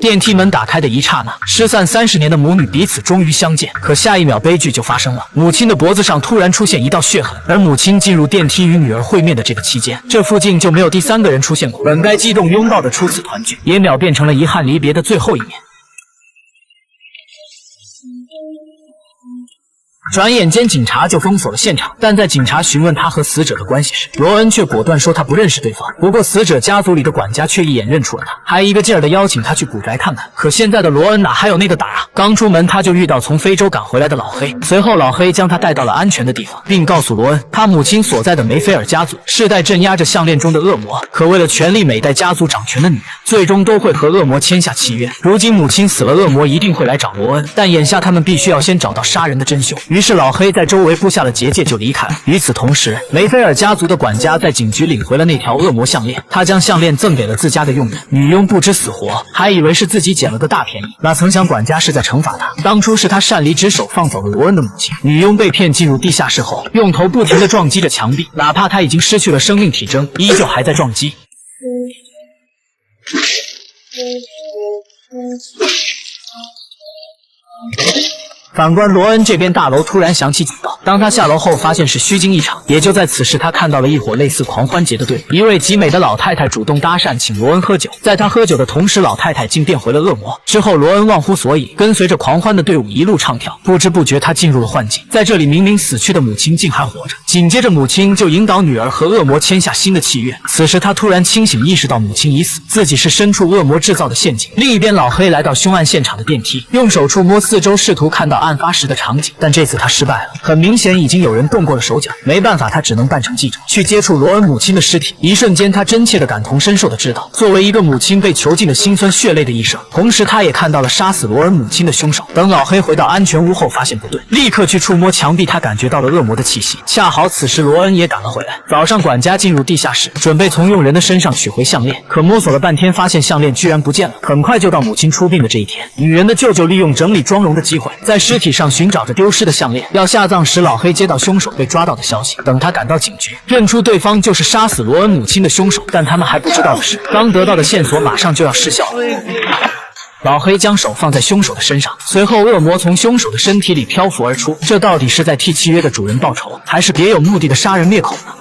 电梯门打开的一刹那，失散30年的母女彼此终于相见。可下一秒，悲剧就发生了，母亲的脖子上突然出现一道血痕，而母亲进入电梯与女儿会面的这个期间，这附近就没有第3个人出现过。本该激动拥抱的初次团聚，也秒变成了遗憾离别的最后一面。转眼间，警察就封锁了现场。但在警察询问他和死者的关系时，罗恩却果断说他不认识对方。不过，死者家族里的管家却一眼认出了他，还一个劲儿的邀请他去古宅看看。可现在的罗恩哪还有那个胆啊？刚出门他就遇到从非洲赶回来的老黑，随后老黑将他带到了安全的地方，并告诉罗恩，他母亲所在的梅菲尔家族世代镇压着项链中的恶魔，可为了权力，每代家族掌权的女人最终都会和恶魔签下契约。如今母亲死了，恶魔一定会来找罗恩，但眼下他们必须要先找到杀人的真凶。于是老黑在周围布下了结界就离开了。与此同时，梅菲尔家族的管家在警局领回了那条恶魔项链，他将项链赠给了自家的佣人。女佣不知死活，还以为是自己捡了个大便宜，哪曾想管家是在惩罚他。当初是他擅离职守放走了罗恩的母亲。女佣被骗进入地下室后，用头不停地撞击着墙壁，哪怕他已经失去了生命体征，依旧还在撞击。反观罗恩这边，大楼突然响起警报。当他下楼后，发现是虚惊一场。也就在此时，他看到了一伙类似狂欢节的队伍。一位极美的老太太主动搭讪，请罗恩喝酒。在他喝酒的同时，老太太竟变回了恶魔。之后，罗恩忘乎所以，跟随着狂欢的队伍一路唱跳。不知不觉，他进入了幻境。在这里，明明死去的母亲竟还活着。紧接着，母亲就引导女儿和恶魔签下新的契约。此时，他突然清醒，意识到母亲已死，自己是身处恶魔制造的陷阱。另一边，老黑来到凶案现场的电梯，用手触摸四周，试图看到案发时的场景，但这次他失败了。很明显，已经有人动过了手脚。没办法，他只能扮成记者，去接触罗恩母亲的尸体。一瞬间，他真切的感同身受的知道，作为一个母亲被囚禁的辛酸血泪的一生。同时，他也看到了杀死罗恩母亲的凶手。等老黑回到安全屋后，发现不对，立刻去触摸墙壁，他感觉到了恶魔的气息。恰好此时罗恩也赶了回来。早上，管家进入地下室，准备从佣人的身上取回项链，可摸索了半天，发现项链居然不见了。很快就到母亲出殡的这一天，女人的舅舅利用整理妆容的机会，在尸体上寻找着丢失的项链。要下葬时，老黑接到凶手被抓到的消息。等他赶到警局，认出对方就是杀死罗恩母亲的凶手，但他们还不知道的是，刚得到的线索马上就要失效了。老黑将手放在凶手的身上，随后恶魔从凶手的身体里漂浮而出。这到底是在替契约的主人报仇，还是别有目的的杀人灭口呢？